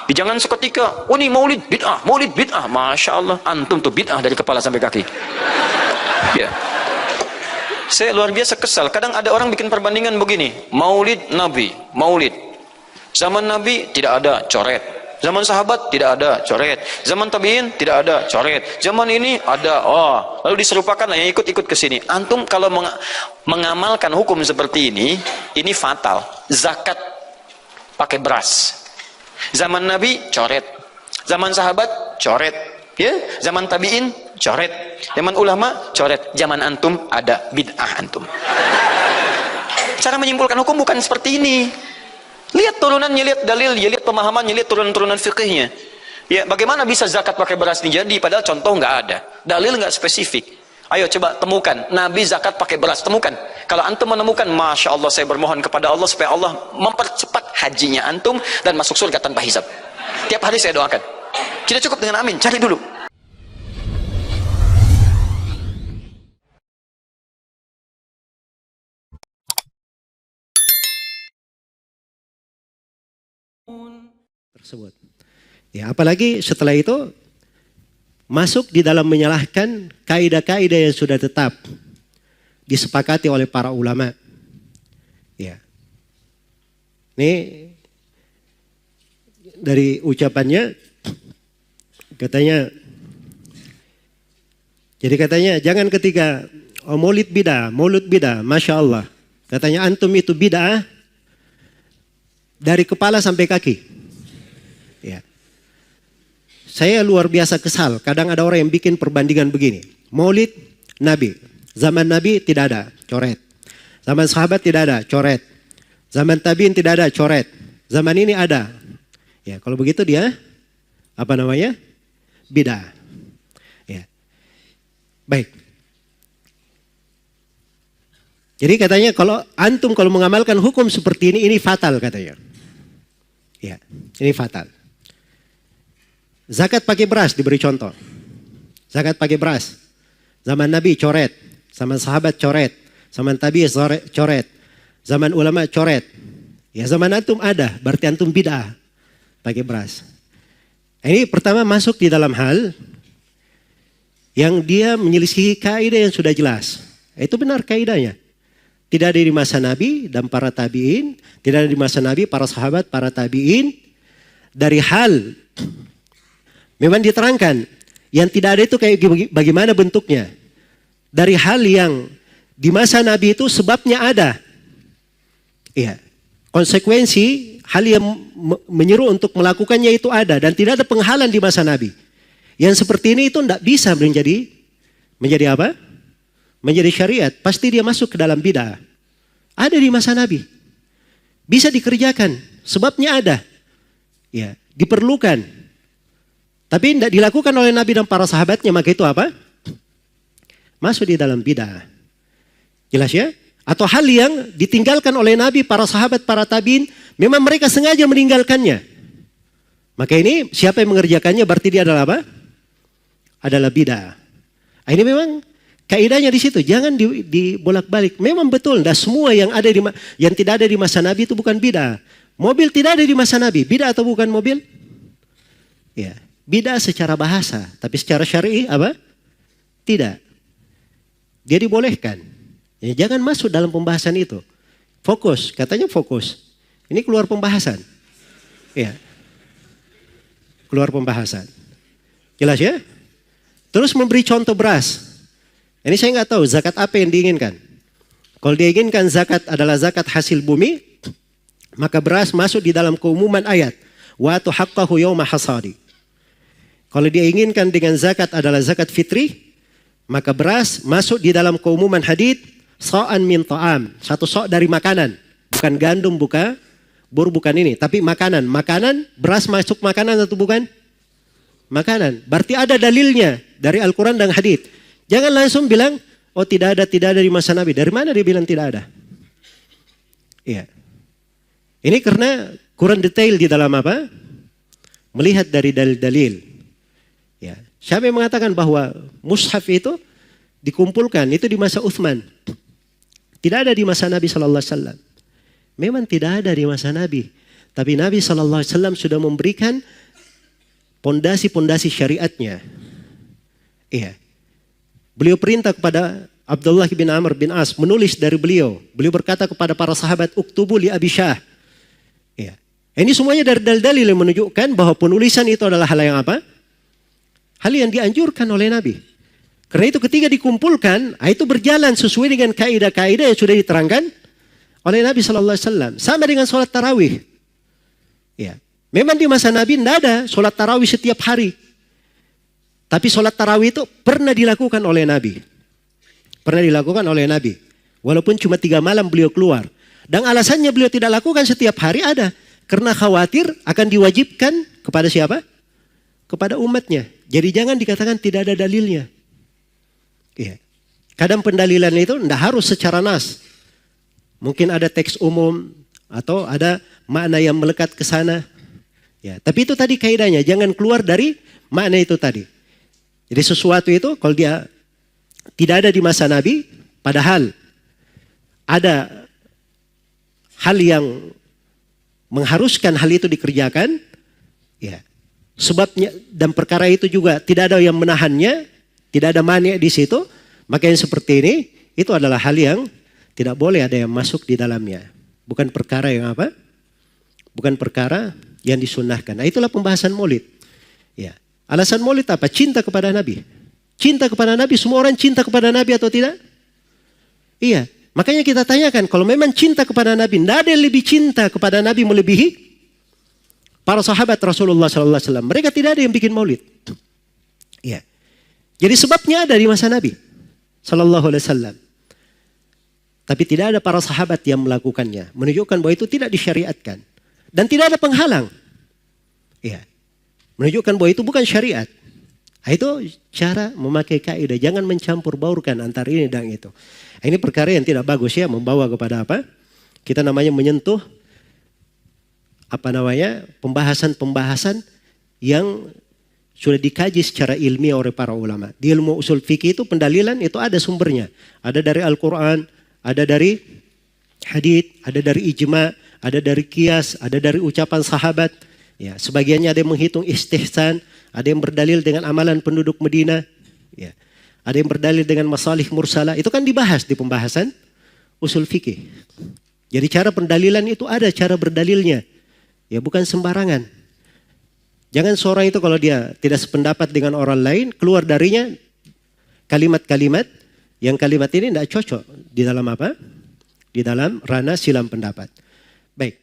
Jangan seketika, oh ini maulid bid'ah. Masya Allah, antum tuh bid'ah dari kepala sampai kaki. Ya. Saya luar biasa kesal. Kadang ada orang bikin perbandingan begini, maulid Nabi, maulid. Zaman Nabi tidak ada, coret. Zaman sahabat tidak ada, coret. Zaman tabi'in tidak ada, coret. Zaman ini ada, lalu diserupakan yang ikut-ikut ke sini. Antum kalau mengamalkan hukum seperti ini fatal. Zakat pakai beras. Zaman Nabi coret, zaman sahabat coret, ya, zaman tabi'in coret, zaman ulama coret, zaman antum ada bid'ah antum. Cara menyimpulkan hukum bukan seperti ini. Lihat turunannya, lihat dalilnya, lihat pemahamannya, lihat turunan-turunan fikihnya. Ya, bagaimana bisa zakat pakai beras jadi padahal contoh nggak ada, dalil nggak spesifik. Ayo coba temukan Nabi zakat pakai beras, temukan. Kalau antum menemukan, Masya Allah, saya bermohon kepada Allah supaya Allah mempercepat hajinya antum dan masuk surga tanpa hisab. Tiap hari saya doakan. Tidak cukup dengan amin, cari dulu. Tersebut. Ya, apalagi setelah itu masuk di dalam menyalahkan kaidah-kaidah yang sudah tetap disepakati oleh para ulama. Ya. Ini dari ucapannya katanya, jadi katanya jangan ketika maulid bidah, Masya Allah. Katanya antum itu bidah dari kepala sampai kaki. Ya. Saya luar biasa kesal. Kadang ada orang yang bikin perbandingan begini. Maulid Nabi. Zaman Nabi tidak ada, coret. Zaman sahabat tidak ada, coret. Zaman tabi'in tidak ada, coret. Zaman ini ada. Ya, kalau begitu dia apa namanya? Bidah. Ya. Baik. Jadi katanya kalau antum kalau mengamalkan hukum seperti ini fatal katanya. Ya, ini fatal. Zakat pakai beras diberi contoh. Zakat pakai beras. Zaman Nabi coret. Zaman sahabat coret. Zaman tabi'in coret. Zaman ulama coret. Ya zaman antum ada. Berarti antum bid'ah. Pakai beras. Ini pertama masuk di dalam hal yang dia menyelisihi kaidah yang sudah jelas. Itu benar kaidahnya. Tidak ada di masa Nabi dan para tabi'in. Tidak ada di masa Nabi, para sahabat, para tabi'in. Dari hal memang diterangkan. Yang tidak ada itu kayak bagaimana bentuknya. Dari hal yang di masa Nabi itu sebabnya ada. Iya. Konsekuensi hal yang menyeru untuk melakukannya itu ada. Dan tidak ada penghalang di masa Nabi. Yang seperti ini itu tidak bisa menjadi apa? Menjadi syariat. Pasti dia masuk ke dalam bid'ah. Ada di masa Nabi. Bisa dikerjakan. Sebabnya ada. Ya, diperlukan. Tapi tidak dilakukan oleh Nabi dan para sahabatnya, maka itu apa? Masuk di dalam bid'ah. Jelas ya? Atau hal yang ditinggalkan oleh Nabi, para sahabat, para tabi'in, memang mereka sengaja meninggalkannya. Maka ini siapa yang mengerjakannya berarti dia adalah apa? Adalah bid'ah. Ini memang kaidahnya di situ. Jangan dibolak-balik. Memang betul, tidak semua yang tidak ada di masa Nabi itu bukan bid'ah. Mobil tidak ada di masa Nabi. Bid'ah atau bukan mobil? Ya. Bid'ah secara bahasa, tapi secara syar'i apa? Tidak. Dia dibolehkan. Ya, jangan masuk dalam pembahasan itu. Fokus, katanya fokus. Ini keluar pembahasan. Ya. Keluar pembahasan. Jelas ya? Terus memberi contoh beras. Ini saya nggak tahu zakat apa yang diinginkan. Kalau diinginkan zakat adalah zakat hasil bumi, maka beras masuk di dalam keumuman ayat. Wa atu haqqahu yawma hasadi. Kalau dia inginkan dengan zakat adalah zakat fitri, maka beras masuk di dalam keumuman hadits sa'an min ta'am. Satu sok dari makanan. Bukan gandum, bukan ini. Tapi makanan. Makanan, beras masuk makanan atau bukan? Makanan. Berarti ada dalilnya dari Al-Quran dan hadits. Jangan langsung bilang, oh tidak ada di masa Nabi. Dari mana dia bilang tidak ada? Iya. Ini karena kurang detail di dalam apa? Melihat dari dalil-dalil. Ya. Siapa yang mengatakan bahwa mushaf itu dikumpulkan itu di masa Utsman? Tidak ada di masa Nabi SAW. Memang tidak ada di masa Nabi. Tapi Nabi SAW sudah memberikan pondasi-pondasi syariatnya. Iya. Beliau perintah kepada Abdullah bin Amr bin As menulis dari beliau. Beliau berkata kepada para sahabat, uktubu li Abi Syah. Iya. Ini semuanya dari dalil-dalil yang menunjukkan bahwa penulisan itu adalah hal yang apa? Hal yang dianjurkan oleh Nabi. Karena itu ketika dikumpulkan, itu berjalan sesuai dengan kaidah-kaidah yang sudah diterangkan oleh Nabi SAW. Sama dengan sholat tarawih. Ya. Memang di masa Nabi tidak ada sholat tarawih setiap hari. Tapi sholat tarawih itu pernah dilakukan oleh Nabi. Pernah dilakukan oleh Nabi. Walaupun cuma 3 malam beliau keluar. Dan alasannya beliau tidak lakukan setiap hari ada. Karena khawatir akan diwajibkan kepada siapa? Kepada umatnya. Jadi jangan dikatakan tidak ada dalilnya. Ya. Kadang pendalilan itu tidak harus secara nas. Mungkin ada teks umum atau ada makna yang melekat ke sana. Ya, tapi itu tadi kaidahnya, jangan keluar dari makna itu tadi. Jadi sesuatu itu kalau dia tidak ada di masa Nabi, padahal ada hal yang mengharuskan hal itu dikerjakan, ya. Sebabnya dan perkara itu juga tidak ada yang menahannya, tidak ada mani di situ, maka yang seperti ini itu adalah hal yang tidak boleh ada yang masuk di dalamnya. Bukan perkara yang apa? Bukan perkara yang disunnahkan. Nah, itulah pembahasan maulid. Ya. Alasan maulid apa? Cinta kepada Nabi. Cinta kepada Nabi, semua orang cinta kepada Nabi atau tidak? Iya. Makanya kita tanyakan, kalau memang cinta kepada Nabi, tidak ada yang lebih cinta kepada Nabi melebihi para sahabat Rasulullah SAW. Mereka tidak ada yang bikin maulid. Iya. Jadi sebabnya ada di masa Nabi SAW. Tapi tidak ada para sahabat yang melakukannya. Menunjukkan bahwa itu tidak disyariatkan. Dan tidak ada penghalang. Ya. Menunjukkan bahwa itu bukan syariat. Itu cara memakai kaidah. Jangan mencampur baurkan antara ini dan itu. Ini perkara yang tidak bagus ya. Membawa kepada apa? Kita namanya menyentuh pembahasan-pembahasan yang sudah dikaji secara ilmiah oleh para ulama. Di ilmu usul fikih itu pendalilan itu ada sumbernya. Ada dari Al-Quran, ada dari hadits, ada dari ijma', ada dari qiyas, ada dari ucapan sahabat. Ya, sebagiannya ada yang menghitung istihsan, ada yang berdalil dengan amalan penduduk Madinah. Ya, ada yang berdalil dengan masalih mursalah. Itu kan dibahas di pembahasan usul fikih. Jadi cara pendalilan itu ada cara berdalilnya. Ya, bukan sembarangan. Jangan seorang itu kalau dia tidak sependapat dengan orang lain, keluar darinya kalimat-kalimat yang kalimat ini tidak cocok di dalam apa? Di dalam ranah silam pendapat. Baik.